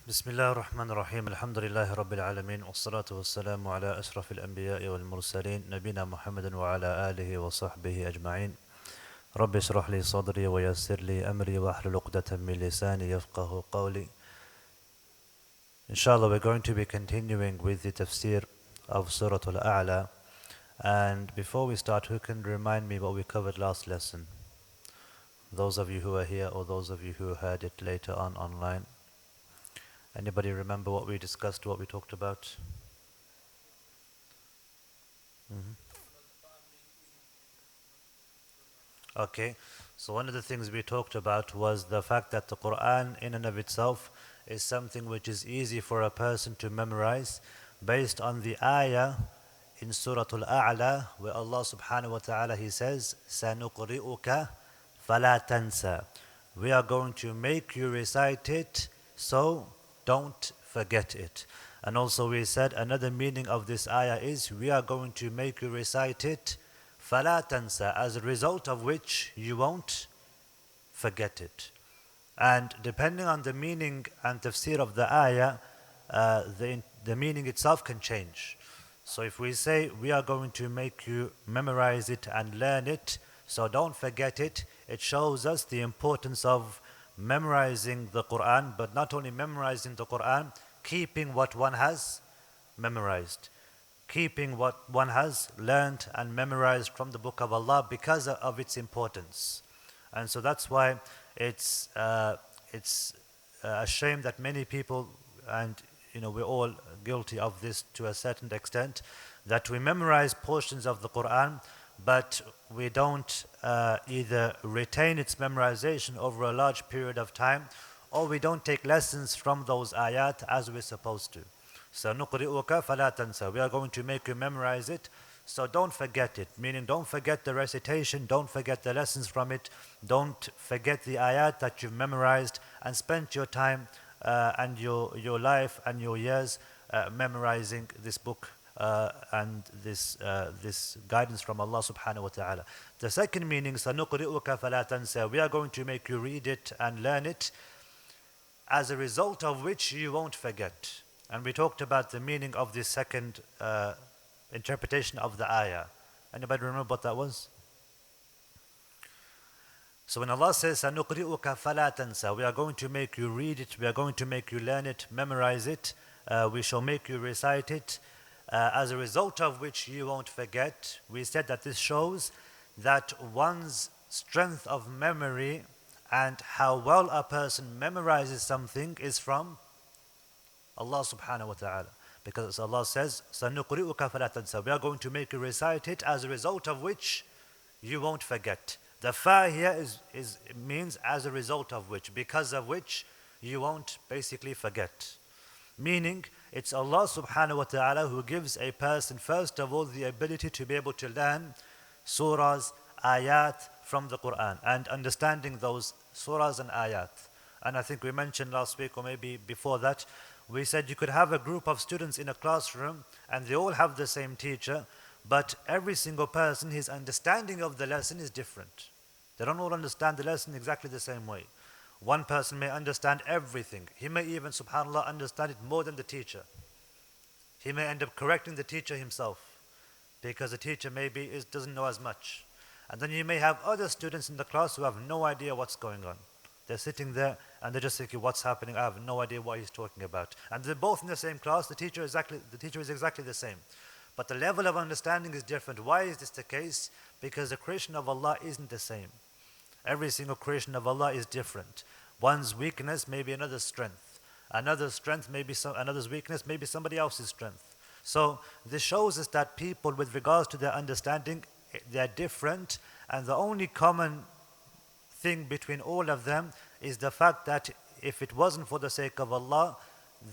بسم الله الرحمن الرحيم الحمد لله رب العالمين والصلاة والسلام على أشرف الأنبياء والمرسلين نبينا محمد وعلى آله وصحبه أجمعين رب اشرح لي صدري ويسر لي أمري واحلل عقدة من لساني يفقه قولي. Inshallah, we're going to be continuing with the tafsir of Surah Al-A'la. And before we start, who can remind me what we covered last lesson? Those of you who are here or those of you who heard it later on online. Anybody remember what we discussed, what we talked about? Mhm. Okay, so one of the things we talked about was the fact that the Quran in and of itself is something which is easy for a person to memorize based on the ayah in Surah Al-A'la where Allah subhanahu wa ta'ala he says, سَنُقْرِئُكَ فَلَا تَنْسَى. We are going to make you recite it, so don't forget it. And also we said another meaning of this ayah is we are going to make you recite it فَلَا تَنْسَى, as a result of which you won't forget it. And depending on the meaning and tafsir of the ayah, the meaning itself can change. So if we say we are going to make you memorize it and learn it, so don't forget it, it shows us the importance of memorizing the Quran, but not only memorizing the Quran, keeping what one has memorized, keeping what one has learned and memorized from the book of Allah because of its importance. And so that's why it's a shame that many people, and we're all guilty of this to a certain extent, that we memorize portions of the Quran, but we don't either retain its memorization over a large period of time, or we don't take lessons from those ayat as we're supposed to. سَنُقْرِئُكَ فَلَا تَنْسَى. We are going to make you memorize it, so don't forget it. Meaning don't forget the recitation, don't forget the lessons from it, don't forget the ayat that you've memorized and spent your time and your life and your years memorizing this book and this guidance from Allah subhanahu wa ta'ala. The second meaning, سَنُقْرِئُكَ فَلَا تَنْسَى. We are going to make you read it and learn it, as a result of which you won't forget. And we talked about the meaning of this second interpretation of the ayah. Anybody remember what that was? So when Allah says, سَنُقْرِئُكَ فَلَا تَنْسَى, we are going to make you read it, we are going to make you learn it, memorize it, we shall make you recite it, as a result of which you won't forget. We said that this shows that one's strength of memory and how well a person memorizes something is from Allah subhanahu wa ta'ala. Because Allah says, سَنُقْرِئُكَ فَلَا تَنْسَى. We are going to make you recite it, as a result of which you won't forget. The fa here means as a result of which, because of which you won't basically forget. Meaning, it's Allah subhanahu wa ta'ala who gives a person, first of all, the ability to be able to learn surahs, ayat from the Quran, and understanding those surahs and ayat. And I think we mentioned last week, or maybe before that, we said you could have a group of students in a classroom and they all have the same teacher, but every single person, his understanding of the lesson is different. They don't all understand the lesson exactly the same way. One person may understand everything. He may even, subhanAllah, understand it more than the teacher. He may end up correcting the teacher himself because the teacher maybe doesn't know as much. And then you may have other students in the class who have no idea what's going on. They're sitting there and they're just thinking, what's happening? I have no idea what he's talking about. And they're both in the same class, the teacher is exactly the same. But the level of understanding is different. Why is this the case? Because the creation of Allah isn't the same. Every single creation of Allah is different. One's weakness may be another's strength. Another's strength may be another's weakness may be somebody else's strength. So this shows us that people, with regards to their understanding, they're different, and the only common thing between all of them is the fact that if it wasn't for the sake of Allah,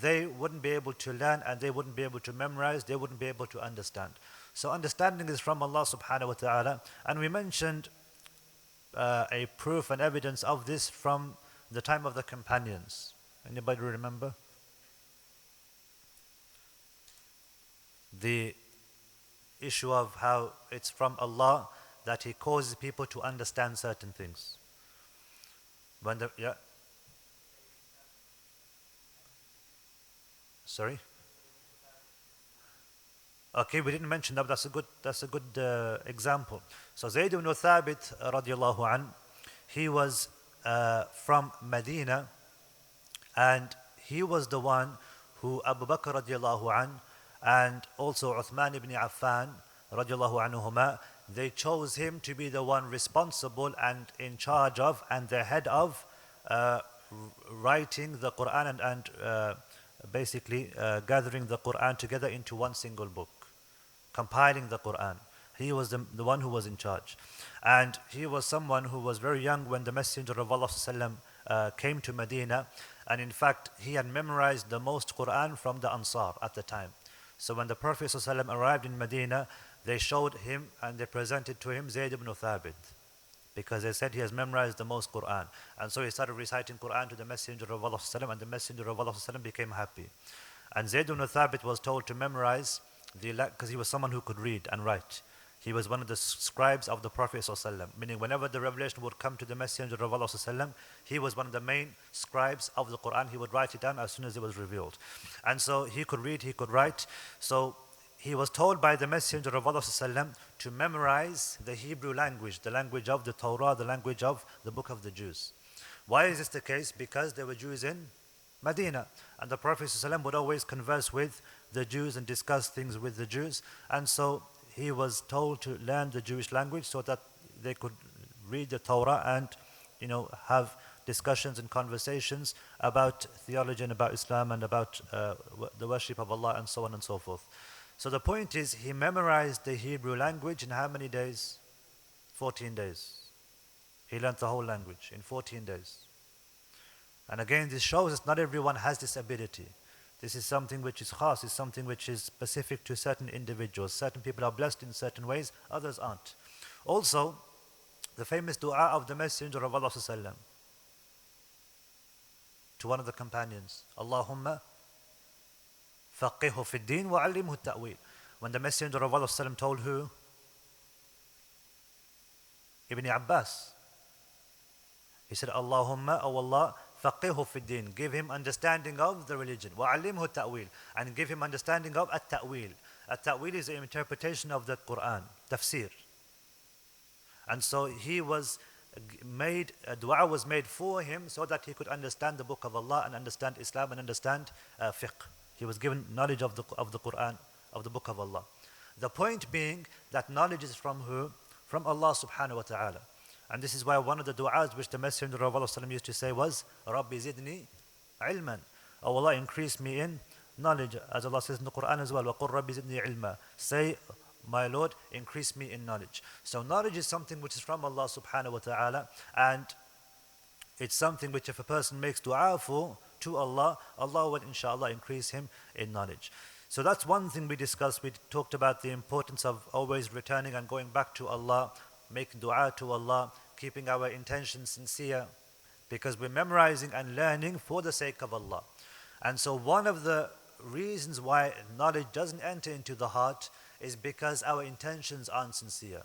they wouldn't be able to learn and they wouldn't be able to memorize, they wouldn't be able to understand. So understanding is from Allah subhanahu wa ta'ala, and we mentioned a proof and evidence of this from the time of the companions. Anybody remember? The issue of how it's from Allah that He causes people to understand certain things. Yeah. Sorry. Okay, we didn't mention that, but that's a good example. So Zayd ibn Thabit radiallahu an, he was from Medina, and he was the one who Abu Bakr radiallahu an and also Uthman ibn Affan radiallahu anhuma, they chose him to be the one responsible and in charge of and the head of writing the Quran and basically gathering the Quran together into one single book, compiling the Quran. He was the one who was in charge. And he was someone who was very young when the Messenger of Allah came to Medina. And in fact, he had memorized the most Quran from the Ansar at the time. So when the Prophet ﷺ arrived in Medina, they showed him and they presented to him Zayd ibn Thabit, because they said he has memorized the most Quran. And so he started reciting Quran to the Messenger of Allah ﷺ, and the Messenger of Allah ﷺ became happy. And Zayd ibn Thabit was told to memorize, because he was someone who could read and write. He was one of the scribes of the Prophet ﷺ, meaning whenever the revelation would come to the Messenger of Allah ﷺ, he was one of the main scribes of the Quran. He would write it down as soon as it was revealed. And so he could read, he could write. So he was told by the Messenger of Allah ﷺ to memorize the Hebrew language, the language of the Torah, the language of the book of the Jews. Why is this the case? Because there were Jews in Medina, and the Prophet ﷺ would always converse with the Jews and discuss things with the Jews. And so he was told to learn the Jewish language so that they could read the Torah and, have discussions and conversations about theology and about Islam and about the worship of Allah and so on and so forth. So the point is, he memorized the Hebrew language in how many days? 14 days. He learned the whole language in 14 days. And again, this shows us not everyone has this ability. This is something which is khas, is something which is specific to certain individuals. Certain people are blessed in certain ways, others aren't. Also, the famous dua of the Messenger of Allah ﷺ to one of the companions, Allahumma faqihu fi din wa allimhu ta'wil. When the Messenger of Allah ﷺ told who? Ibn Abbas. He said, Allahumma, O Allah, faqihu fi din, give him understanding of the religion, wa alimhu ta'wil, and give him understanding of at-ta'wil. At-ta'wil is the interpretation of the Quran, Tafseer. And so he was made, a dua was made for him so that he could understand the book of Allah and understand Islam and understand fiqh. He was given knowledge of the Quran, of the book of Allah. The point being that knowledge is from who? From Allah subhanahu wa ta'ala. And this is why one of the du'as which the Messenger of Allah used to say was, Rabbi zidni ilman. Oh Allah, increase me in knowledge. As Allah says in the Quran as well, وَقُلْ رَبِّ زِدْنِي عِلْمًا. Say, my Lord, increase me in knowledge. So knowledge is something which is from Allah subhanahu wa ta'ala, and it's something which if a person makes dua for to Allah, Allah will inshallah increase him in knowledge. So that's one thing we discussed. We talked about the importance of always returning and going back to Allah, making dua to Allah, keeping our intentions sincere, because we're memorizing and learning for the sake of Allah. And so one of the reasons why knowledge doesn't enter into the heart is because our intentions aren't sincere.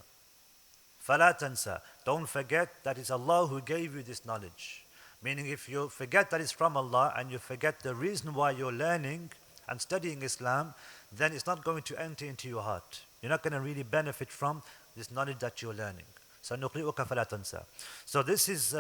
فَلَا تَنْسَى. Don't forget that it's Allah who gave you this knowledge. Meaning if you forget that it's from Allah and you forget the reason why you're learning and studying Islam, then it's not going to enter into your heart. You're not going to really benefit from this knowledge that you're learning. سَنُقْرِئُكَ فَلَا تَنْسَى. So this is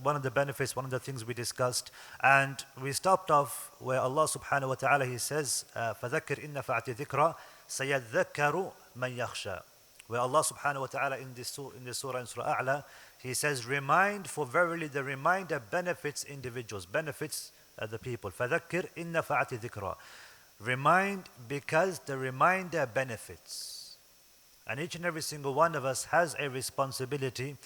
one of the benefits, one of the things we discussed. And we stopped off where Allah subhanahu wa ta'ala, He says, فَذَكِّرْ إِنَّ فَعْتِ ذِكْرَى سَيَذَّكَّرُ مَنْ يَخْشَى. Where Allah subhanahu wa ta'ala in this surah, in Surah A'la, He says, remind, for verily the reminder benefits individuals, benefits the people. فَذَكِّرْ إِنَّ فَعْتِ ذِكْرَى. Remind because the reminder benefits. And each and every single one of us has a responsibility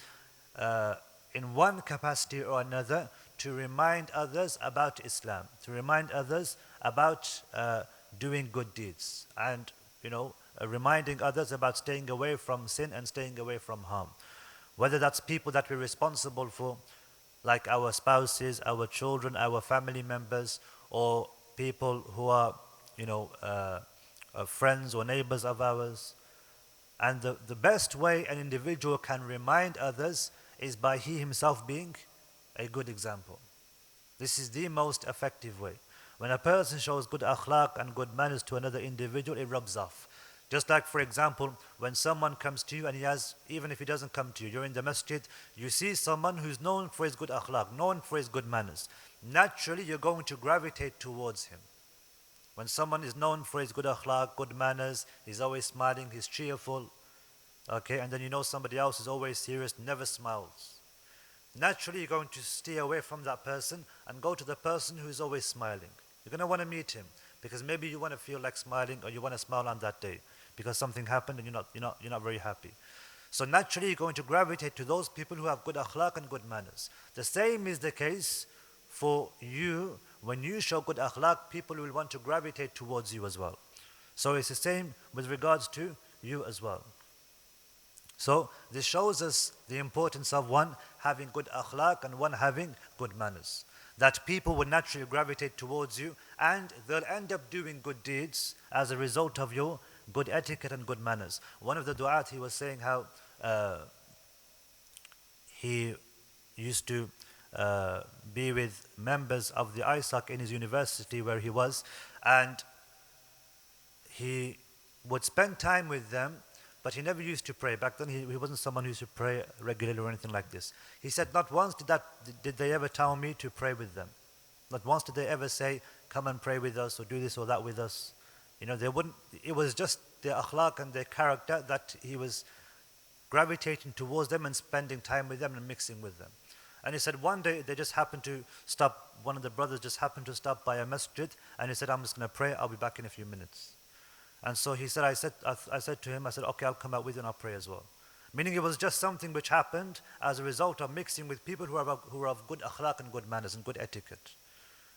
in one capacity or another to remind others about Islam, to remind others about doing good deeds, and reminding others about staying away from sin and staying away from harm. Whether that's people that we're responsible for, like our spouses, our children, our family members, or people who are friends or neighbors of ours. And the best way an individual can remind others is by he himself being a good example. This is the most effective way. When a person shows good akhlaq and good manners to another individual, it rubs off. Just like, for example, when someone comes to you and he has, even if he doesn't come to you, you're in the masjid, you see someone who's known for his good akhlaq, known for his good manners. Naturally, you're going to gravitate towards him. When someone is known for his good akhlaq, good manners, he's always smiling, he's cheerful, okay, and then you know somebody else is always serious, never smiles. Naturally, you're going to stay away from that person and go to the person who is always smiling. You're going to want to meet him because maybe you want to feel like smiling or you want to smile on that day because something happened and you're not very happy. So naturally, you're going to gravitate to those people who have good akhlaq and good manners. The same is the case for you. When you show good akhlaq, people will want to gravitate towards you as well. So it's the same with regards to you as well. So this shows us the importance of one having good akhlaq and one having good manners. That people will naturally gravitate towards you and they'll end up doing good deeds as a result of your good etiquette and good manners. One of the du'at, he was saying how he used to be with members of the ISAC in his university where he was, and he would spend time with them, but he never used to pray. Back then he wasn't someone who used to pray regularly or anything like this. He said not once did they ever tell me to pray with them. Not once did they ever say, come and pray with us or do this or that with us. They wouldn't. It was just their akhlaq and their character that he was gravitating towards them and spending time with them and mixing with them. And he said one day they just happened to stop, one of the brothers just happened to stop by a masjid, and he said, I'm just going to pray, I'll be back in a few minutes. And so he said, I said to him, okay, I'll come out with you and I'll pray as well. Meaning it was just something which happened as a result of mixing with people who are of good akhlaq and good manners and good etiquette.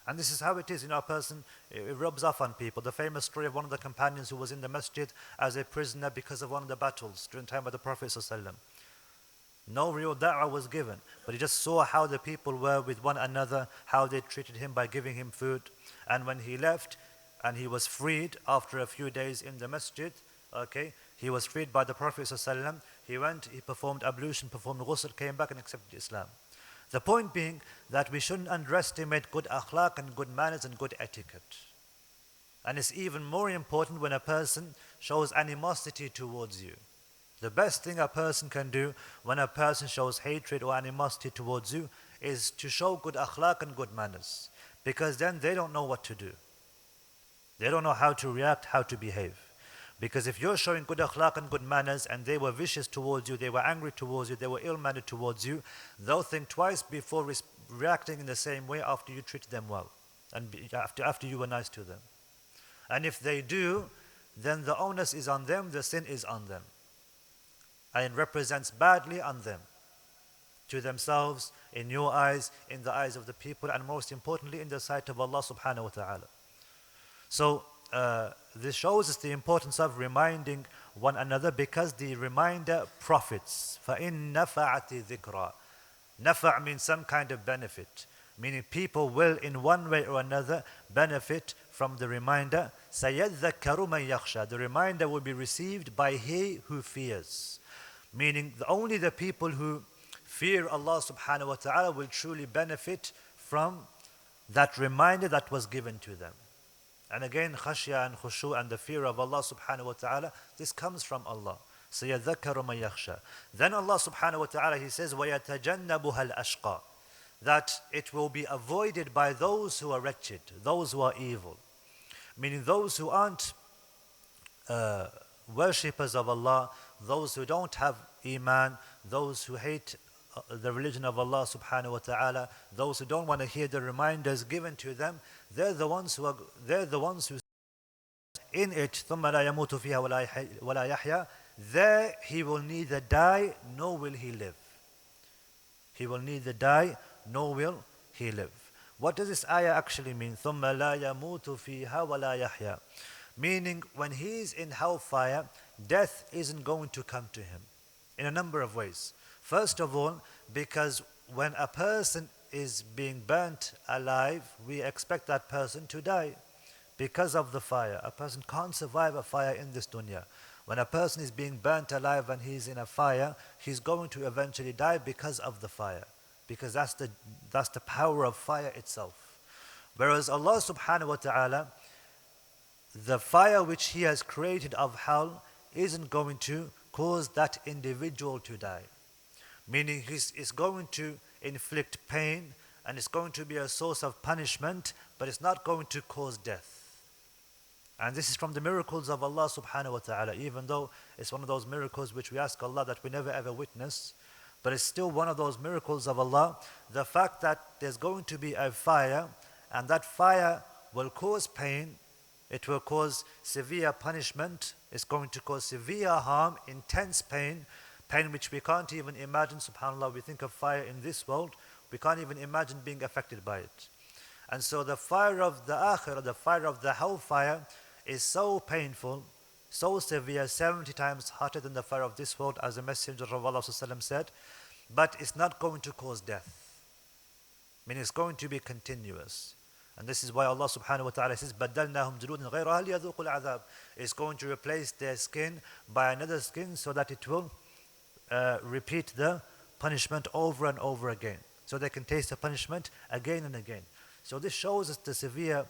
And this is how it is, a person, it rubs off on people. The famous story of one of the companions who was in the masjid as a prisoner because of one of the battles during the time of the Prophet ﷺ. No real da'wah was given, but he just saw how the people were with one another, how they treated him by giving him food. And when he left and he was freed after a few days in the masjid, okay, he was freed by the Prophet ﷺ. He went, he performed ablution, performed ghusl, came back and accepted Islam. The point being that we shouldn't underestimate good akhlaq and good manners and good etiquette. And it's even more important when a person shows animosity towards you. The best thing a person can do when a person shows hatred or animosity towards you is to show good akhlaq and good manners. Because then they don't know what to do. They don't know how to react, how to behave. Because if you're showing good akhlaq and good manners and they were vicious towards you, they were angry towards you, they were ill-mannered towards you, they'll think twice before reacting in the same way after you treated them well and after you were nice to them. And if they do, then the onus is on them, the sin is on them. And it represents badly on them, to themselves, in your eyes, in the eyes of the people, and most importantly in the sight of Allah subhanahu wa ta'ala. So this shows us the importance of reminding one another, because the reminder profits. فَإِن نَفَعَتِ ذِكْرًا. Nafa' means some kind of benefit, meaning people will in one way or another benefit from the reminder. سَيَذَّكَّرُ مَنْ يَخْشَى. The reminder will be received by he who fears. Meaning only the people who fear Allah subhanahu wa ta'ala will truly benefit from that reminder that was given to them. And again, khashya and khushu and the fear of Allah subhanahu wa ta'ala, this comes from Allah. سَيَذَّكَّرُ مَنْ يَخْشَى. Then Allah subhanahu wa ta'ala, He says, وَيَتَجَنَّبُهَا الْأَشْقَى. That it will be avoided by those who are wretched, those who are evil. Meaning those who aren't worshippers of Allah, those who don't have iman, those who hate the religion of Allah subhanahu wa ta'ala, those who don't want to hear the reminders given to them, they're the ones who in it ثُمَّ لَا يَمُوتُ فِيهَا وَلَا يَحْيَى. There he will neither die nor will he live. He will neither die nor will he live. What does this ayah actually mean? ثُمَّ لَا يَمُوتُ فِيهَا وَلَا يَحْيَى. Meaning when he's in hellfire, death isn't going to come to him in a number of ways. First of all, because when a person is being burnt alive, we expect that person to die because of the fire. A person can't survive a fire in this dunya. When a person is being burnt alive and he's in a fire, he's going to eventually die because of the fire. Because that's the power of fire itself. Whereas Allah subhanahu wa ta'ala, the fire which He has created of hell isn't going to cause that individual to die. Meaning it's going to inflict pain and it's going to be a source of punishment, but it's not going to cause death. And this is from the miracles of Allah subhanahu wa ta'ala, even though it's one of those miracles which we ask Allah that we never ever witness, but it's still one of those miracles of Allah. The fact that there's going to be a fire, and that fire will cause pain, it will cause severe punishment, it's going to cause severe harm, intense pain, pain which we can't even imagine. SubhanAllah, we think of fire in this world, we can't even imagine being affected by it. And so the fire of the akhirah, the fire of the hellfire, is so painful, so severe, 70 times hotter than the fire of this world, as the Messenger of Allah said, but it's not going to cause death. I mean, it's going to be continuous. And this is why Allah subhanahu wa ta'ala says, بَدَّلْنَاهُمْ جُلُودٍ غَيْرَهَا لِيَذُوقُوا الْعَذَابِ. It's going to replace their skin by another skin so that it will repeat the punishment over and over again. So they can taste the punishment again and again. So this shows us the severe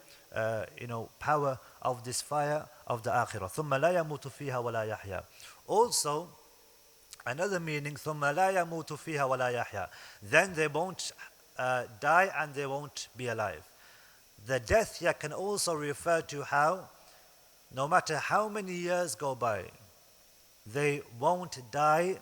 power of this fire of the akhirah. ثُمَّ لَا يَمُوتُ فِيهَا وَلَا يَحْيَا. Also, another meaning, ثُمَّ لَا يَمُوتُ فِيهَا وَلَا يَحْيَا. Then they won't die and they won't be alive. The death here can also refer to how, no matter how many years go by, they won't die,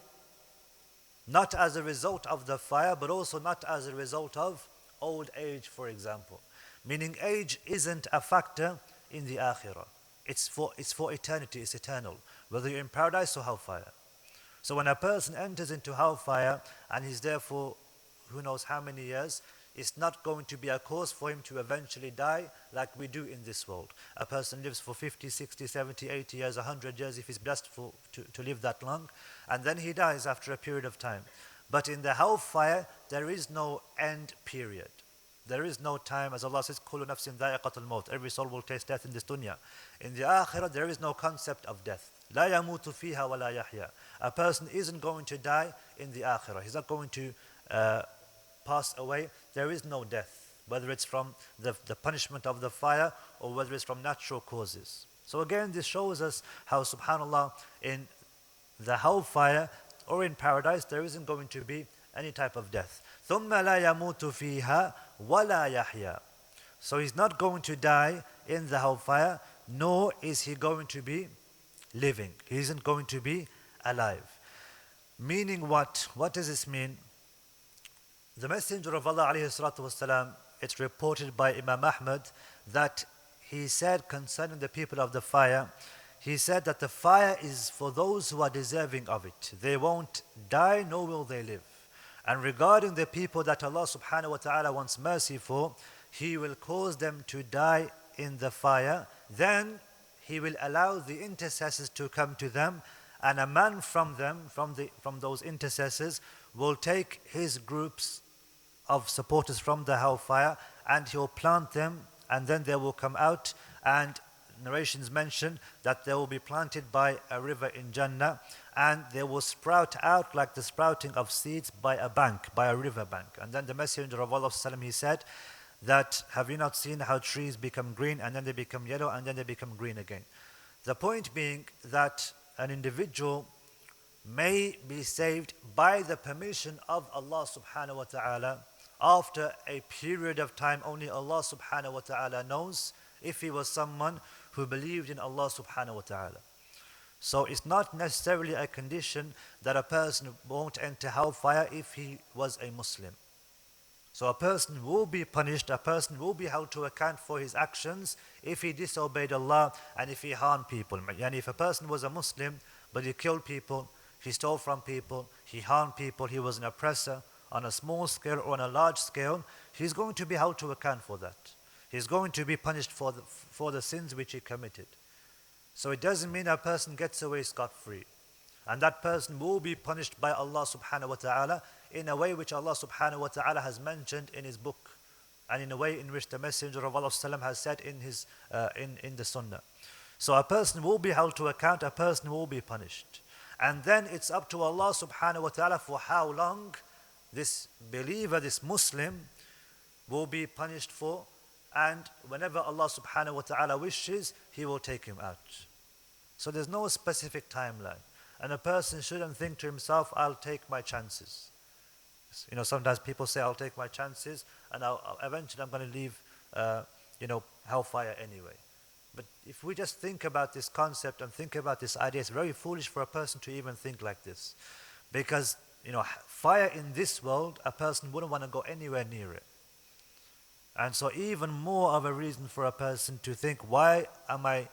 not as a result of the fire, but also not as a result of old age, for example. Meaning age isn't a factor in the akhirah. It's for eternity, it's eternal, whether you're in paradise or hellfire. So when a person enters into hellfire and he's there for who knows how many years, it's not going to be a cause for him to eventually die like we do in this world. A person lives for 50, 60, 70, 80 years, 100 years if he's blessed to live that long, and then he dies after a period of time. But in the hellfire, there is no end period. There is no time, as Allah says, كُلُّ نَفْسٍ ذَائِقَةُ الْمَوْتِ. Every soul will taste death in this dunya. In the akhirah, there is no concept of death. لَا يَمُوتُ فِيهَا وَلَا يَحْيَا. A person isn't going to die in the akhirah. He's not going to pass away. There is no death, whether it's from the punishment of the fire or whether it's from natural causes. So again, this shows us how, subhanAllah, in the hellfire or in paradise, there isn't going to be any type of death. ثُمَّ لَا يَمُوتُ فِيهَا وَلَا يَحْيَا. So he's not going to die in the hellfire, nor is he going to be living. He isn't going to be alive. Meaning what? What does this mean? The Messenger of Allah alayhi salatu wasalam, it's reported by Imam Mahmood that he said concerning the people of the fire, he said that the fire is for those who are deserving of it. They won't die, nor will they live. And regarding the people that Allah subhanahu wa ta'ala wants mercy for, He will cause them to die in the fire. Then He will allow the intercessors to come to them, and a man from them, from those intercessors, will take his groups of supporters from the hellfire, and he'll plant them, and then they will come out, and narrations mention that they will be planted by a river in Jannah, and they will sprout out like the sprouting of seeds by a bank, by a river bank. And then the Messenger of Allah, he said that, have you not seen how trees become green, and then they become yellow, and then they become green again? The point being that an individual may be saved by the permission of Allah subhanahu wa ta'ala after a period of time only Allah subhanahu wa ta'ala knows, if he was someone who believed in Allah subhanahu wa ta'ala. So it's not necessarily a condition that a person won't enter hellfire if he was a Muslim. So a person will be punished, a person will be held to account for his actions if he disobeyed Allah and if he harmed people. And if a person was a Muslim but he killed people, he stole from people, he harmed people, he was an oppressor on a small scale or on a large scale, he's going to be held to account for that. He's going to be punished for the sins which he committed. So it doesn't mean a person gets away scot-free. And that person will be punished by Allah subhanahu wa ta'ala in a way which Allah subhanahu wa ta'ala has mentioned in His book, and in a way in which the Messenger of Allah has said in his in the Sunnah. So a person will be held to account, a person will be punished. And then it's up to Allah subhanahu wa ta'ala for how long this believer, this Muslim, will be punished for and whenever Allah subhanahu wa ta'ala wishes, He will take him out. So there's no specific timeline. And a person shouldn't think to himself, I'll take my chances. Sometimes people say, I'll take my chances, and eventually I'm going to leave, hellfire anyway. But if we just think about this concept and think about this idea, it's very foolish for a person to even think like this. Because, fire in this world, a person wouldn't want to go anywhere near it. And so even more of a reason for a person to think, why am I,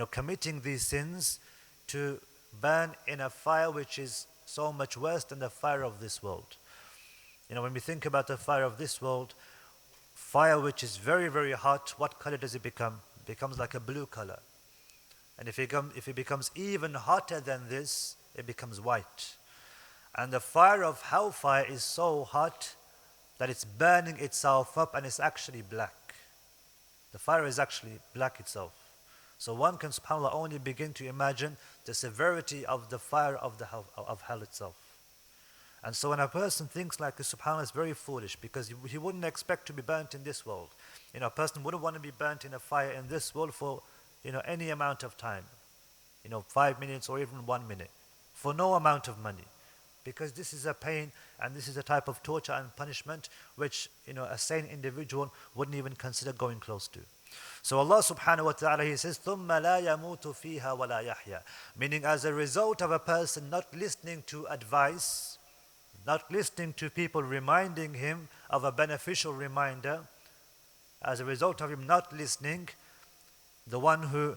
committing these sins to burn in a fire which is so much worse than the fire of this world? When we think about the fire of this world, fire which is very, very hot, what color does it become? It becomes like a blue color. And if it becomes even hotter than this, it becomes white. And the fire of hellfire is so hot that it's burning itself up and it's actually black. The fire is actually black itself. So one can, subhanAllah, only begin to imagine the severity of the fire of hell itself. And so when a person thinks like this, subhanAllah, it's very foolish, because he wouldn't expect to be burnt in this world. A person wouldn't want to be burnt in a fire in this world for, any amount of time. 5 minutes or even 1 minute. For no amount of money. Because this is a pain and this is a type of torture and punishment which, a sane individual wouldn't even consider going close to. So Allah subhanahu wa ta'ala, He says, ثُمَّ لَا يَمُوتُ فِيهَا وَلَا يَحْيَا. Meaning, as a result of a person not listening to advice, not listening to people reminding him of a beneficial reminder, as a result of him not listening, the one who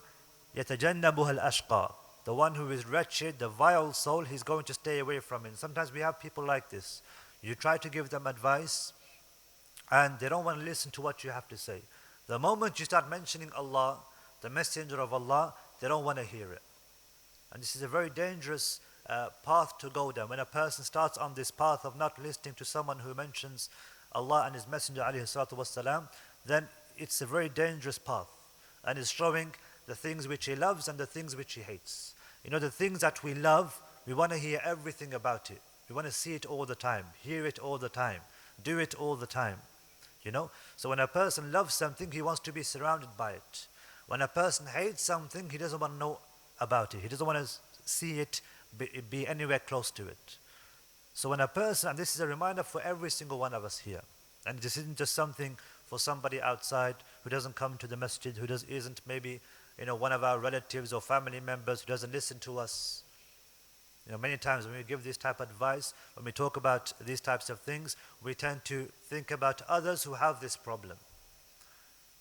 يَتَجَنَّبُهَا الْأَشْقَى, the one who is wretched, the vile soul, he's going to stay away from it. Sometimes we have people like this. You try to give them advice and they don't want to listen to what you have to say. The moment you start mentioning Allah, the Messenger of Allah, they don't want to hear it. And this is a very dangerous path to go down. When a person starts on this path of not listening to someone who mentions Allah and His Messenger alayhi salatu wasalam, then it's a very dangerous path. And it's showing the things which he loves and the things which he hates. The things that we love, we want to hear everything about it. We want to see it all the time, hear it all the time, do it all the time. So when a person loves something, he wants to be surrounded by it. When a person hates something, he doesn't want to know about it. He doesn't want to see it, be anywhere close to it. So when a person, and this is a reminder for every single one of us here, and this isn't just something for somebody outside who doesn't come to the masjid, who isn't maybe one of our relatives or family members who doesn't listen to us. Many times when we give this type of advice, when we talk about these types of things, we tend to think about others who have this problem.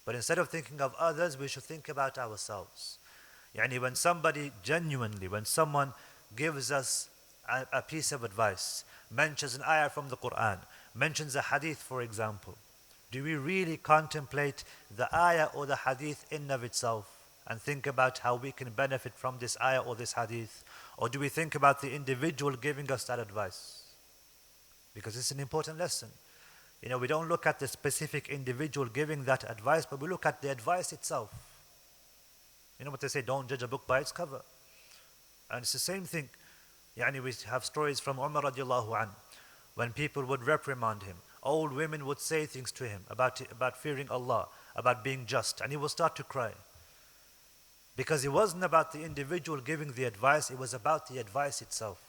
But instead of thinking of others, we should think about ourselves. When someone gives us a piece of advice, mentions an ayah from the Quran, mentions a hadith, for example, do we really contemplate the ayah or the hadith in of itself and think about how we can benefit from this ayah or this hadith? Or do we think about the individual giving us that advice? Because it's an important lesson. We don't look at the specific individual giving that advice, but we look at the advice itself. You know what they say, don't judge a book by its cover. And it's the same thing. We have stories from Umar radiallahu anh, when people would reprimand him. Old women would say things to him about fearing Allah, about being just, and he would start to cry. Because it wasn't about the individual giving the advice, it was about the advice itself.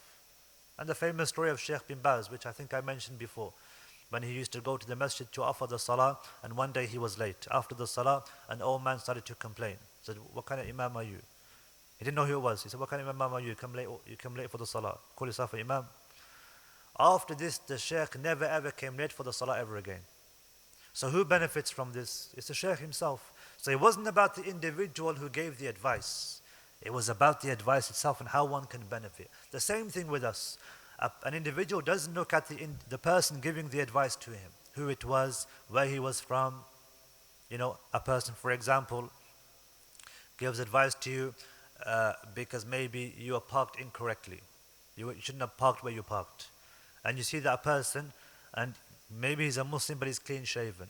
And the famous story of Sheikh bin Baz, which I think I mentioned before, when he used to go to the masjid to offer the salah, and one day he was late. After the salah, an old man started to complain. He said, what kind of imam are you? He didn't know who it was. He said, what kind of imam are you? You come late for the salah. Call yourself an imam. After this, the Sheikh never ever came late for the salah ever again. So who benefits from this? It's the Sheikh himself. So it wasn't about the individual who gave the advice. It was about the advice itself and how one can benefit. The same thing with us. An individual doesn't look at the person giving the advice to him, who it was, where he was from. A person, for example, gives advice to you because maybe you are parked incorrectly. You shouldn't have parked where you parked. And you see that person, and maybe he's a Muslim, but he's clean shaven.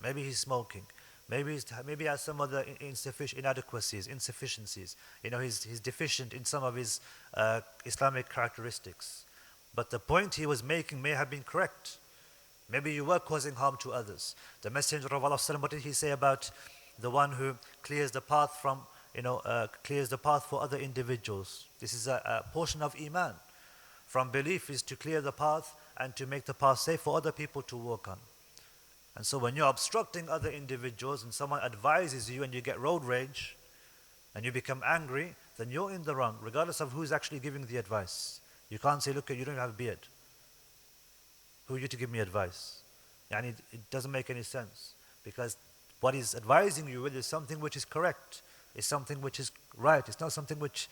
Maybe he's smoking. Maybe he has some other inadequacies, insufficiencies. He's deficient in some of his Islamic characteristics. But the point he was making may have been correct. Maybe you were causing harm to others. The Messenger of Allah, what did he say about the one who clears the path from, clears the path for other individuals? This is a portion of Iman. From belief is to clear the path and to make the path safe for other people to walk on. And so when you're obstructing other individuals and someone advises you and you get road rage and you become angry, then you're in the wrong, regardless of who's actually giving the advice. You can't say, look, you don't have a beard. Who are you to give me advice? Yani it doesn't make any sense. Because what he's advising you with is something which is correct. It's something which is right. It's not something which,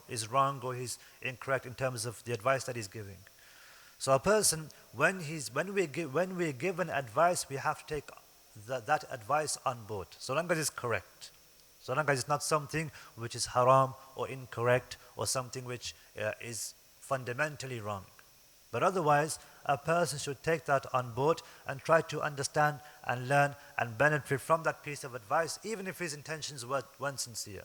is wrong or he's incorrect in terms of the advice that he's giving. So a person, when we're given advice, we have to take that advice on board. So long as it's correct. So long as it's not something which is haram or incorrect or something which is fundamentally wrong. But otherwise, a person should take that on board and try to understand and learn and benefit from that piece of advice, even if his intentions weren't sincere.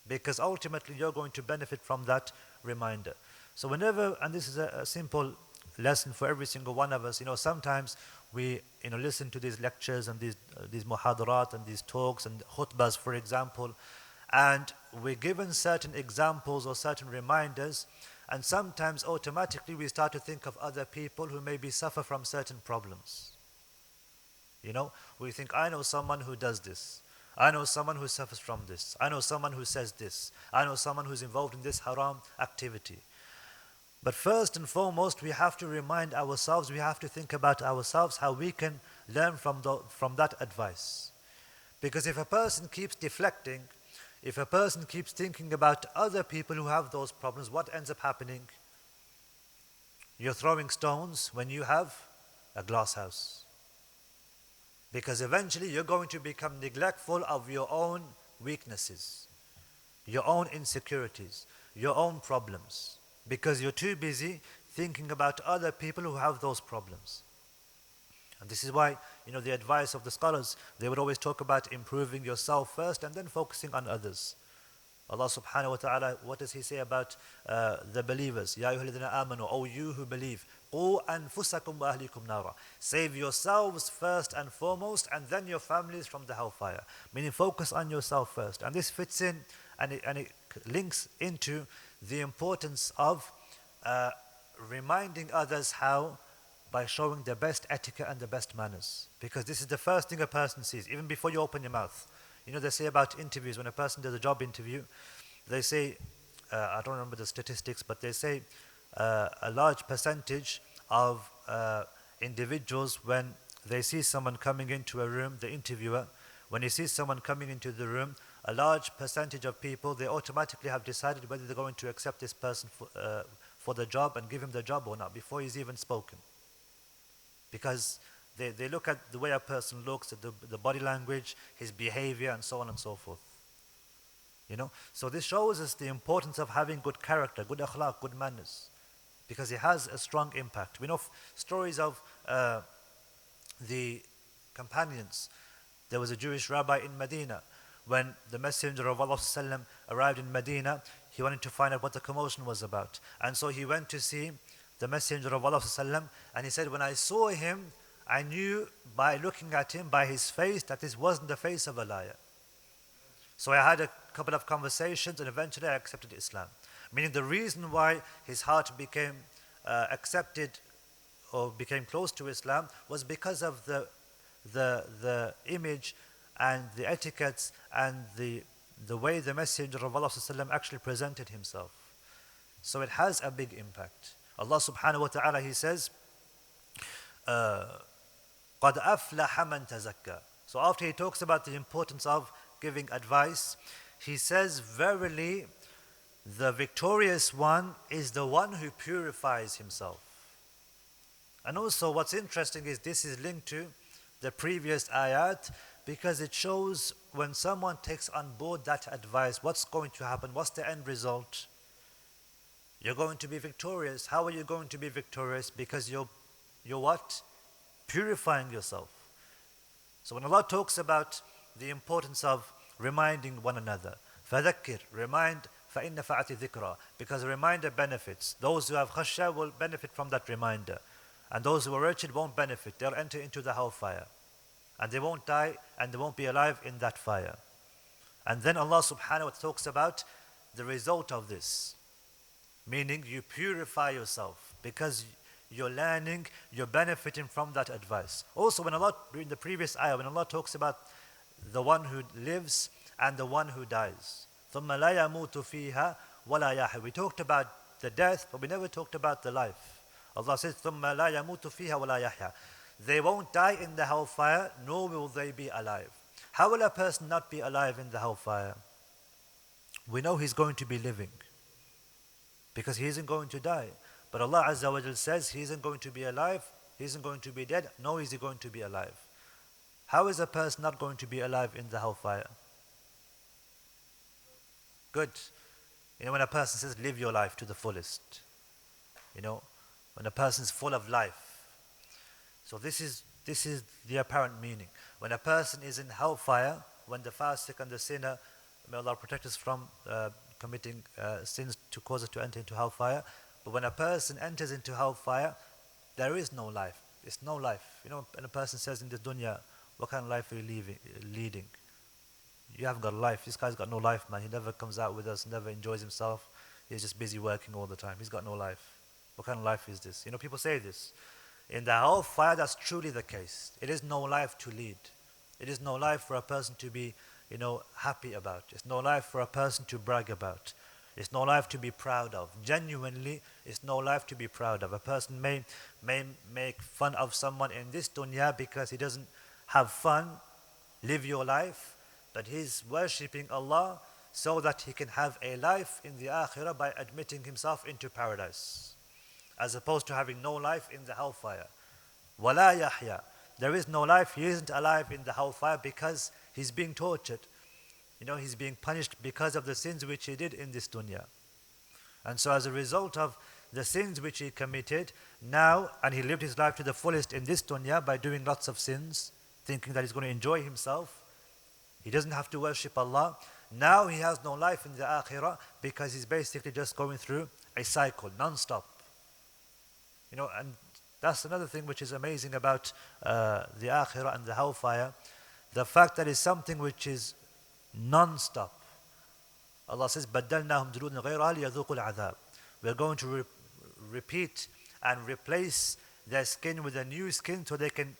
Because ultimately you're going to benefit from that reminder. So whenever, and this is a simple lesson for every single one of us, sometimes we listen to these lectures and these muhadarat and these talks and khutbahs, for example, and we're given certain examples or certain reminders, and sometimes automatically we start to think of other people who maybe suffer from certain problems. We think, I know someone who does this. I know someone who suffers from this. I know someone who says this. I know someone who's involved in this haram activity. But first and foremost, we have to remind ourselves, we have to think about ourselves, how we can learn from that advice. Because if a person keeps deflecting, if a person keeps thinking about other people who have those problems, what ends up happening? You're throwing stones when you have a glass house. Because eventually you're going to become neglectful of your own weaknesses, your own insecurities, your own problems. Because you're too busy thinking about other people who have those problems. And this is why, the advice of the scholars, they would always talk about improving yourself first and then focusing on others. Allah subhanahu wa ta'ala, what does he say about the believers? Ya ayyuhalladhina amanu, O you who believe, qu anfusakum wa ahlikum nara. Save yourselves first and foremost, and then your families from the hellfire. Meaning focus on yourself first. And this fits in and it links into the importance of reminding others how, by showing the best etiquette and the best manners. Because this is the first thing a person sees, even before you open your mouth. They say about interviews, when a person does a job interview, they say, I don't remember the statistics, but they say a large percentage of individuals, when they see someone coming into a room, the interviewer, when he sees someone coming into the room, a large percentage of people, they automatically have decided whether they're going to accept this person for the job and give him the job or not, before he's even spoken. Because they look at the way a person looks, at the body language, his behavior, and so on and so forth. So this shows us the importance of having good character, good akhlaq, good manners, because it has a strong impact. We know stories of the companions. There was a Jewish rabbi in Medina. When the Messenger of Allah arrived in Medina, he wanted to find out what the commotion was about. And so he went to see the Messenger of Allah, and he said, when I saw him, I knew by looking at him, by his face, that this wasn't the face of a liar. So I had a couple of conversations, and eventually I accepted Islam. Meaning the reason why his heart became accepted or became close to Islam was because of the image and the etiquettes and the way the Messenger of Allah actually presented himself. So it has a big impact. Allah subhanahu wa ta'ala, he says, قَدْ أَفْلَحَ مَنْ تَزَكَّى. So after he talks about the importance of giving advice, he says, verily, the victorious one is the one who purifies himself. And also what's interesting is this is linked to the previous ayat, because it shows when someone takes on board that advice, what's going to happen, what's the end result? You're going to be victorious. How are you going to be victorious? Because you're what? Purifying yourself. So when Allah talks about the importance of reminding one another, فَذَكِّرْ, remind, فَإِنَّ فَعَتِ ذِكْرًا, because a reminder benefits. Those who have khashya will benefit from that reminder. And those who are wretched won't benefit. They'll enter into the hellfire. And they won't die and they won't be alive in that fire. And then Allah subhanahu wa ta'ala talks about the result of this. Meaning you purify yourself because you're learning, you're benefiting from that advice. Also when Allah, in the previous ayah, when Allah talks about the one who lives and the one who dies. ثُمَّ لَا يَمُوتُ فِيهَا وَلَا يَحْيَا. We talked about the death, but we never talked about the life. Allah says, ثُمَّ لَا يَمُوتُ فِيهَا وَلَا يَحْيَا. They won't die in the hellfire, nor will they be alive. How will a person not be alive in the hellfire? We know he's going to be living, because he isn't going to die. But Allah Azza wa Jal says he isn't going to be alive, he isn't going to be dead, nor is he going to be alive. How is a person not going to be alive in the hellfire? Good. You know, when a person says live your life to the fullest, you know, when a person is full of life. So this is the apparent meaning. When a person is in hellfire, when the fasiq and the sinner, may Allah protect us from committing sins to cause us to enter into hellfire. But when a person enters into hellfire, there is no life. It's no life. You know, when a person says in this dunya, what kind of life are you leading? You haven't got a life. This guy's got no life, man. He never comes out with us, never enjoys himself. He's just busy working all the time. He's got no life. What kind of life is this? You know, people say this. In the hellfire, that's truly the case. It is no life to lead. It is no life for a person to be, you know, happy about. It's no life for a person to brag about. It's no life to be proud of. Genuinely, it's no life to be proud of. A person may make fun of someone in this dunya because he doesn't have fun, live your life, but he's worshipping Allah so that he can have a life in the akhirah by admitting himself into paradise, as opposed to having no life in the hellfire. وَلَا يَحْيَا. There is no life. He isn't alive in the hellfire because he's being tortured. You know, he's being punished because of the sins which he did in this dunya. And so as a result of the sins which he committed, now, and he lived his life to the fullest in this dunya by doing lots of sins, thinking that he's going to enjoy himself. He doesn't have to worship Allah. Now he has no life in the akhirah because he's basically just going through a cycle, non-stop. You know, and that's another thing which is amazing about the akhirah and the hellfire. The fact that it's something which is non-stop. Allah says, بَدَّلْنَاهُمْ جُلُودًا غَيْرَهَا لِيَذُوقُوا الْعَذَابِ. We're going to repeat and replace their skin with a new skin so they can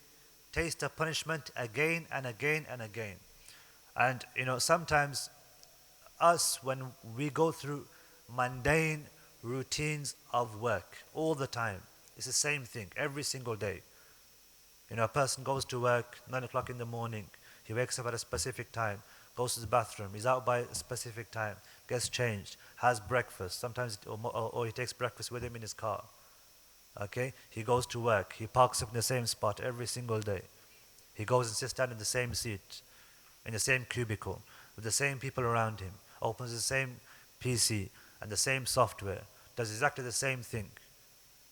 taste the punishment again and again and again. And you know, sometimes us, when we go through mundane routines of work all the time, it's the same thing every single day. You know, a person goes to work 9 o'clock in the morning, he wakes up at a specific time, goes to the bathroom, he's out by a specific time, gets changed, has breakfast, sometimes, or he takes breakfast with him in his car. Okay, he goes to work, he parks up in the same spot every single day. He goes and sits down in the same seat, in the same cubicle, with the same people around him, opens the same PC and the same software, does exactly the same thing,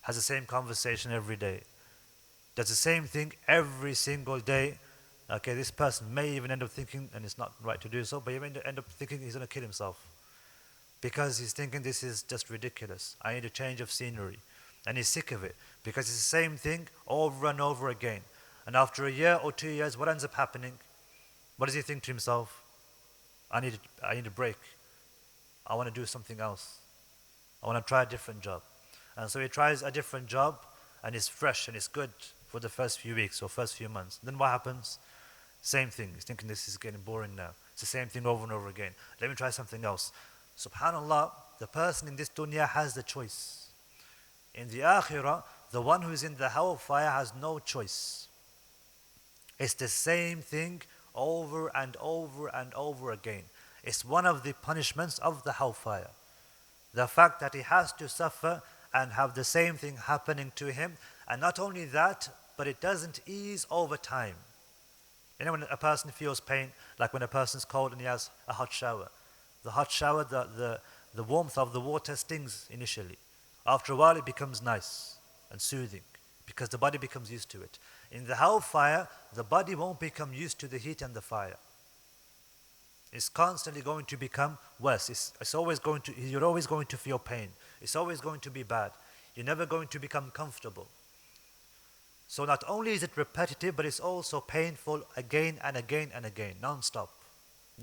has the same conversation every day, does the same thing every single day. Okay, this person may even end up thinking, and it's not right to do so, but he may end up thinking he's going to kill himself because he's thinking this is just ridiculous. I need a change of scenery. And he's sick of it because it's the same thing over and over again. And after a year or 2 years, what ends up happening? What does he think to himself? I need a break. I want to do something else. I want to try a different job. And so he tries a different job, and it's fresh and it's good for the first few weeks or first few months. Then what happens? Same thing. He's thinking this is getting boring now. It's the same thing over and over again. Let me try something else. Subhanallah, the person in this dunya has the choice. In the akhirah, the one who is in the hellfire has no choice. It's the same thing over and over and over again. It's one of the punishments of the hellfire. The fact that he has to suffer and have the same thing happening to him. And not only that, but it doesn't ease over time. You know, when a person feels pain, like when a person's cold and he has a hot shower. The hot shower, the warmth of the water stings initially. After a while it becomes nice and soothing because the body becomes used to it. In the hellfire, the body won't become used to the heat and the fire. It's constantly going to become worse. You're always going to feel pain. It's always going to be bad. You're never going to become comfortable. So not only is it repetitive, but it's also painful again and again and again, non-stop.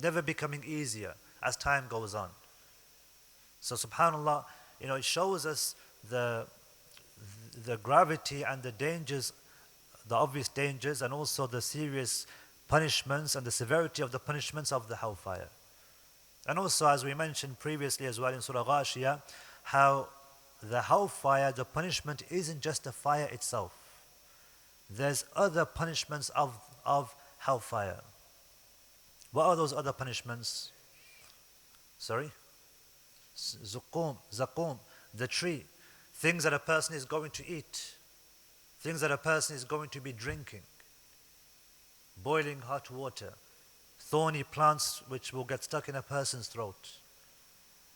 Never becoming easier as time goes on. So subhanAllah, it shows us the gravity and the dangers, the obvious dangers, and also the serious punishments and the severity of the punishments of the hellfire. And also, as we mentioned previously as well in Surah Ghashiyah, how the hellfire, the punishment isn't just the fire itself. There's other punishments of hellfire. What are those other punishments? Sorry? Zaqum, the tree. Things that a person is going to eat. Things that a person is going to be drinking. Boiling hot water. Thorny plants which will get stuck in a person's throat.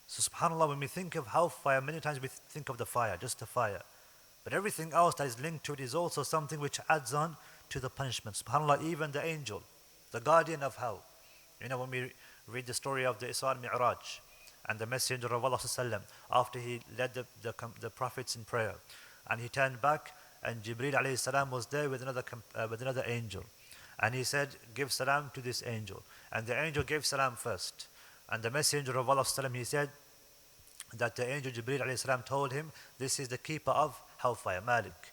So subhanAllah, when we think of hellfire, many times we think of the fire, just the fire. But everything else that is linked to it is also something which adds on to the punishment. SubhanAllah, even the angel, the guardian of hell. When we read the story of the Isra and Mi'raj, and the Messenger of Allah sallam, after he led the prophets in prayer, and he turned back, and Jibreel alayhi salam was there with another angel. And he said, give salam to this angel. And the angel gave salam first. And the Messenger of Allah sallam, he said that the angel Jibreel alayhi salam told him, this is the keeper of hellfire, Malik.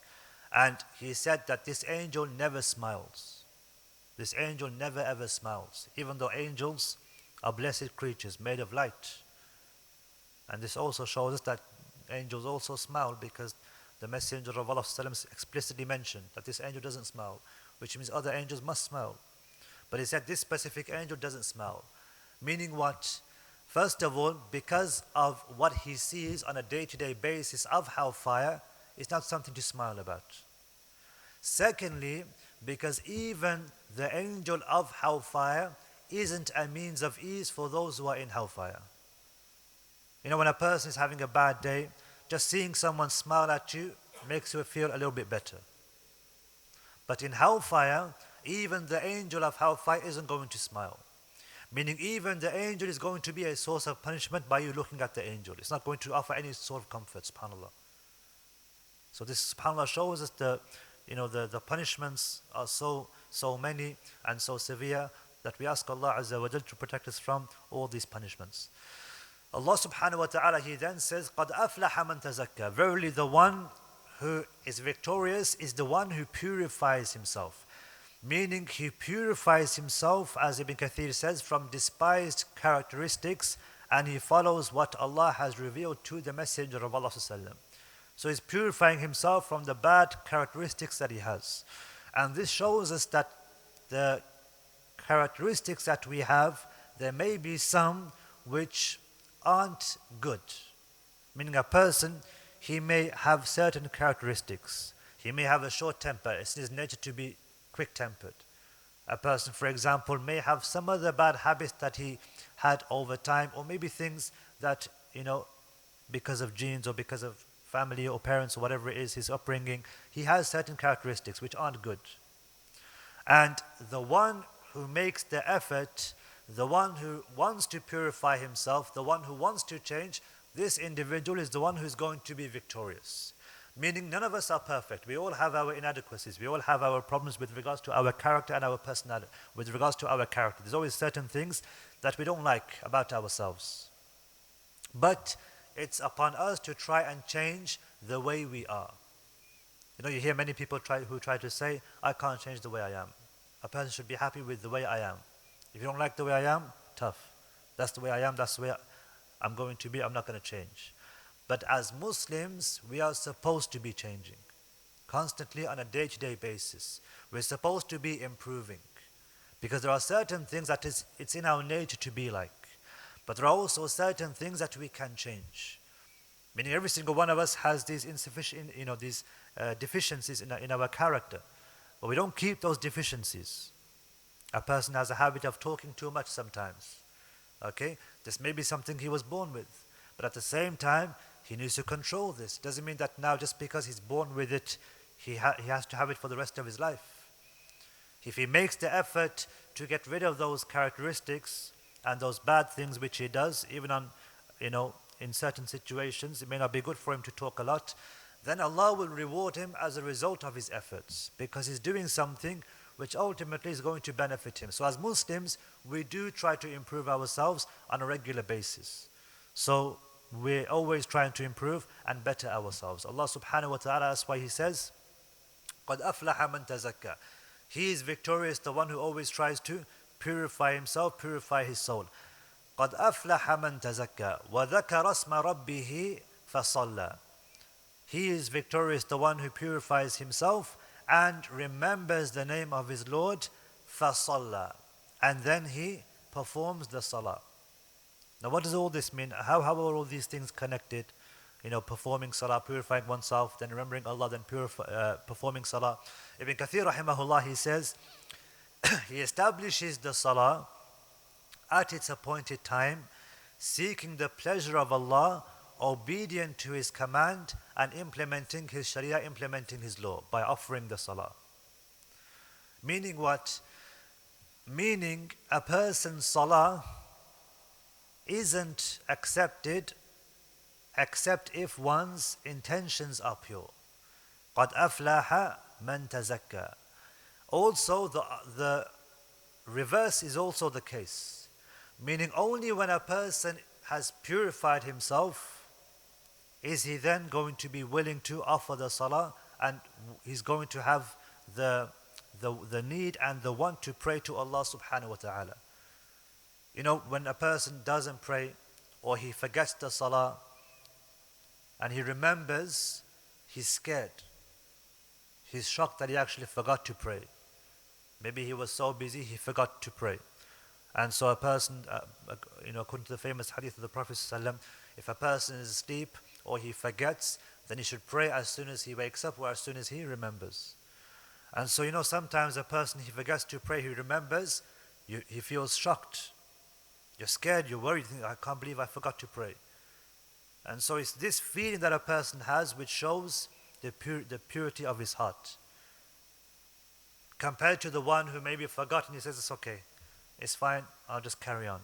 And he said that this angel never smiles. This angel never ever smiles. Even though angels are blessed creatures made of light. And this also shows us that angels also smile, because the Messenger of Allah sallam explicitly mentioned that this angel doesn't smile, which means other angels must smile. But he said this specific angel doesn't smile. Meaning what? First of all, because of what he sees on a day-to-day basis of hellfire, it's not something to smile about. Secondly, because even the angel of hellfire isn't a means of ease for those who are in hellfire. When a person is having a bad day, just seeing someone smile at you makes you feel a little bit better. But in hellfire, even the angel of hellfire isn't going to smile. Meaning even the angel is going to be a source of punishment by you looking at the angel. It's not going to offer any sort of comfort, subhanAllah. So this, subhanAllah, shows us the punishments are so many and so severe that we ask Allah Azza wa Jal to protect us from all these punishments. Allah subhanahu wa ta'ala, He then says, قَدْ أَفْلَحَ مَنْ تَزَكَّى. Verily the one who is victorious is the one who purifies himself. Meaning he purifies himself, as Ibn Kathir says, from despised characteristics, and he follows what Allah has revealed to the Messenger of Allah sallam. So he's purifying himself from the bad characteristics that he has. And this shows us that the characteristics that we have, there may be some which aren't good. Meaning a person, he may have certain characteristics. He may have a short temper. It's in his nature to be quick-tempered. A person, for example, may have some other bad habits that he had over time, or maybe things that, because of genes or because of family or parents or whatever it is, his upbringing, he has certain characteristics which aren't good. And the one who makes the effort, the one who wants to purify himself, the one who wants to change, this individual is the one who is going to be victorious. Meaning none of us are perfect. We all have our inadequacies. We all have our problems with regards to our character and our personality. With regards to our character, there's always certain things that we don't like about ourselves. But it's upon us to try and change the way we are. You hear many people who try to say, I can't change the way I am. A person should be happy with the way I am. If you don't like the way I am, tough. That's the way I am, that's the way I'm going to be, I'm not going to change. But as Muslims, we are supposed to be changing constantly on a day-to-day basis. We're supposed to be improving, because there are certain things that it's in our nature to be like. But there are also certain things that we can change. Meaning every single one of us has these deficiencies in our character. But we don't keep those deficiencies. A person has a habit of talking too much sometimes. Okay? This may be something he was born with. But at the same time, he needs to control this. It doesn't mean that now just because he's born with it, he has to have it for the rest of his life. If he makes the effort to get rid of those characteristics and those bad things which he does, even on, in certain situations, it may not be good for him to talk a lot, then Allah will reward him as a result of his efforts, because he's doing something which ultimately is going to benefit him. So as Muslims, we do try to improve ourselves on a regular basis. So we're always trying to improve and better ourselves. Allah subhanahu wa ta'ala, that's why He says, قَدْ أَفْلَحَ مَنْ تَزَكَّى. He is victorious, the one who always tries to purify himself, purify his soul. قَدْ أَفْلَحَ مَنْ تَزَكَّى وَذَكَرَ اسْمَ رَبِّهِ فَصَلَّى. He is victorious, the one who purifies himself and remembers the name of his Lord, فَصَلَّى. And then he performs the salah. Now what does all this mean? How are all these things connected? Performing salah, purifying oneself, then remembering Allah, then performing salah. Ibn Kathir rahimahullah, he says, he establishes the salah at its appointed time, seeking the pleasure of Allah, obedient to His command, and implementing His sharia, implementing His law by offering the salah. Meaning what? Meaning a person's salah isn't accepted except if one's intentions are pure. قَدْ أَفْلَحَ مَنْ تَزَكَّى. Also, the reverse is also the case. Meaning only when a person has purified himself is he then going to be willing to offer the salah, and he's going to have the need and the want to pray to Allah subhanahu wa ta'ala. When a person doesn't pray or he forgets the salah and he remembers, he's scared. He's shocked that he actually forgot to pray. Maybe he was so busy he forgot to pray. And so a person, according to the famous hadith of the Prophet ﷺ, if a person is asleep or he forgets, then he should pray as soon as he wakes up or as soon as he remembers. And so sometimes a person, he forgets to pray, he remembers, he feels shocked. You're scared, you're worried, you think, I can't believe I forgot to pray. And so it's this feeling that a person has which shows the purity of his heart. Compared to the one who maybe forgot and he says, it's okay, it's fine, I'll just carry on.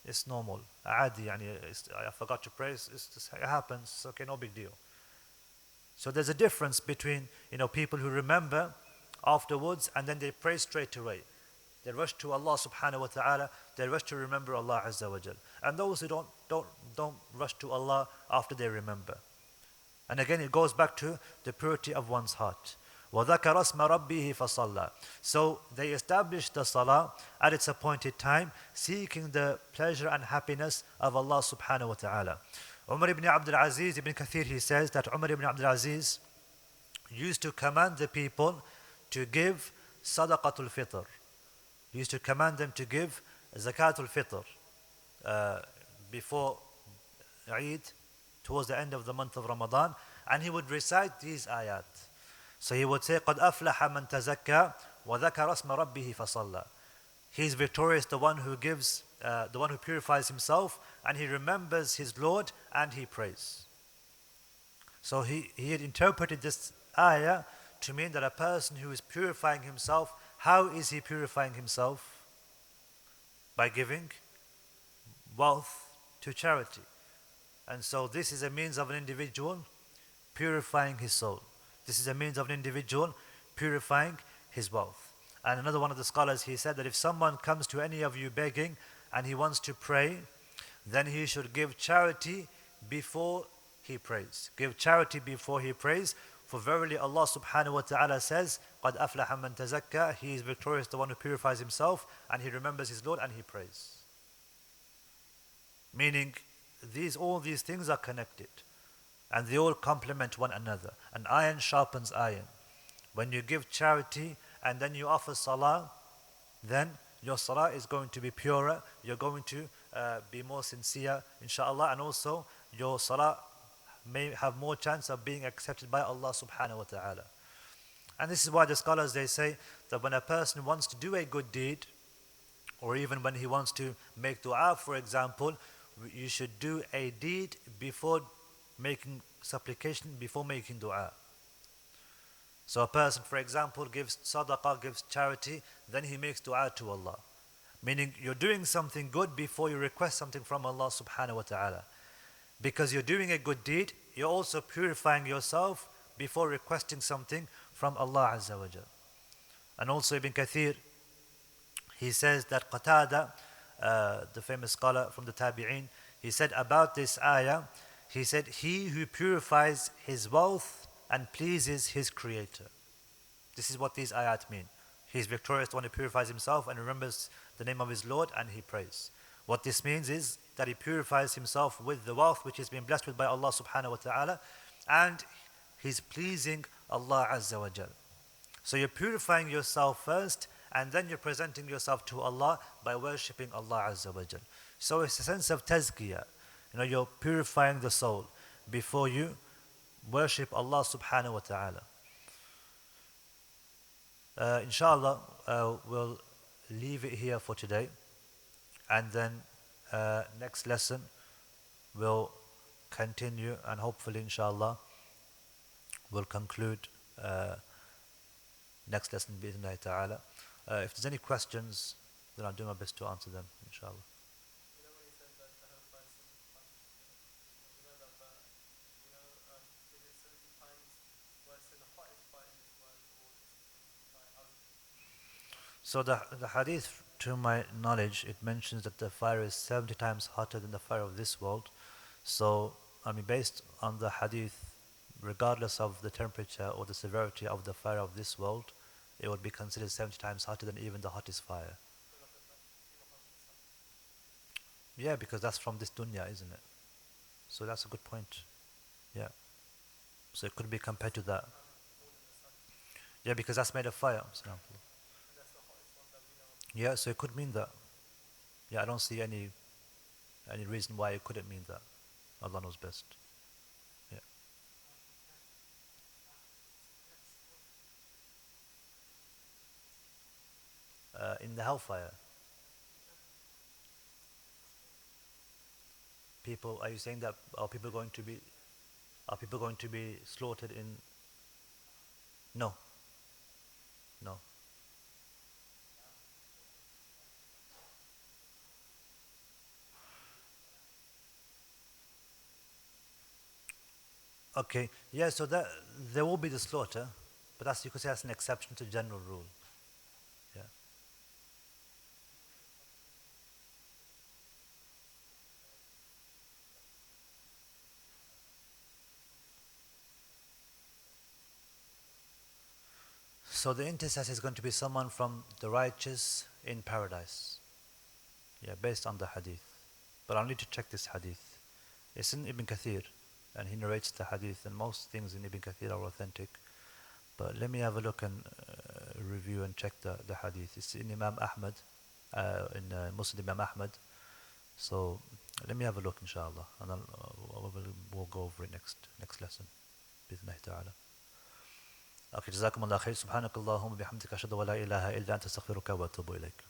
It's normal. عادي, I forgot to pray, it happens, it's okay, no big deal. So there's a difference between people who remember afterwards and then they pray straight away. They rush to Allah subhanahu wa ta'ala, they rush to remember Allah azza wa jal. And those who don't rush to Allah after they remember. And again it goes back to the purity of one's heart. وَذَكَرَ اسْمَ رَبِّهِ فَصَلَّى. So they established the salah at its appointed time, seeking the pleasure and happiness of Allah subhanahu wa ta'ala. Umar ibn Abdul Aziz, Ibn Kathir, he says that Umar ibn Abdul Aziz used to command the people to give sadaqatul fitr. He used to command them to give zakatul fitr before Eid, towards the end of the month of Ramadan, and he would recite these ayat. So he would say, قَدْ أَفْلَحَ مَنْ تَزَكَّى وَذَكَرَ اسْمَ رَبِّهِ فَصَلَّى. He is victorious, the one who gives, the one who purifies himself, and he remembers his Lord and he prays. So he had interpreted this ayah to mean that a person who is purifying himself, how is he purifying himself? By giving wealth to charity. And so this is a means of an individual purifying his soul. This is a means of an individual purifying his wealth. And another one of the scholars, he said that if someone comes to any of you begging and he wants to pray, then he should give charity before he prays. Give charity before he prays. For verily Allah subhanahu wa ta'ala says, قَدْ أَفْلَحَ مَنْ تَزَكَّى. He is victorious, the one who purifies himself, and he remembers his Lord and he prays. Meaning, all these things are connected. And they all complement one another. And iron sharpens iron. When you give charity and then you offer salah, then your salah is going to be purer. You're going to be more sincere, inshallah. And also, your salah may have more chance of being accepted by Allah subhanahu wa ta'ala. And this is why the scholars, they say that when a person wants to do a good deed, or even when he wants to make dua, for example, you should do a deed before making supplication, before making dua. So a person, for example, gives sadaqah, gives charity, then he makes dua to Allah. Meaning you're doing something good before you request something from Allah subhanahu wa ta'ala. Because you're doing a good deed, you're also purifying yourself before requesting something from Allah Azza wa Jal. And also Ibn Kathir, he says that Qatada, the famous scholar from the Tabi'een, he said about this ayah, he said, he who purifies his wealth and pleases his creator. This is what these ayat mean. He is victorious, the one who purifies himself and remembers the name of his Lord and he prays. What this means is that he purifies himself with the wealth which has been blessed with by Allah subhanahu wa ta'ala, and he's pleasing Allah Azza wa Jal. So you're purifying yourself first, and then you're presenting yourself to Allah by worshipping Allah Azza wa Jal. So it's a sense of tazkiyah. You're purifying the soul before you worship Allah subhanahu wa ta'ala. Inshallah, we'll leave it here for today, and then next lesson we'll continue, and hopefully inshallah we'll conclude next lesson bi'idhnillahi ta'ala. If there's any questions, then I'll do my best to answer them, inshallah. So the hadith, to my knowledge, it mentions that the fire is 70 times hotter than the fire of this world. So, based on the hadith, regardless of the temperature or the severity of the fire of this world, it would be considered 70 times hotter than even the hottest fire. Yeah, because that's from this dunya, isn't it? So that's a good point. Yeah. So it could be compared to that. Yeah, because that's made of fire. Yeah, so it could mean that. Yeah, I don't see any reason why it couldn't mean that. Allah knows best. Yeah. In the hellfire. People, are you saying that are people going to be slaughtered in? No. No. Okay, yeah, so that there will be the slaughter, but that's, you could say, that's an exception to general rule. Yeah. So the intercessor is going to be someone from the righteous in paradise. Yeah, based on the hadith. But I'll need to check this hadith. It's in Ibn Kathir, and he narrates the hadith, and most things in Ibn Kathir are authentic. But let me have a look and review and check the hadith. It's in Imam Ahmad, in Muslim Imam Ahmad. So let me have a look, inshallah, and we'll go over it next lesson. Bidhnillahi ta'ala. Okay, jazakum Allah khair. Subhanakallahumma bihamdika ashhadu an la ilaha illa anta astaghfiruka wa atubu ilayk.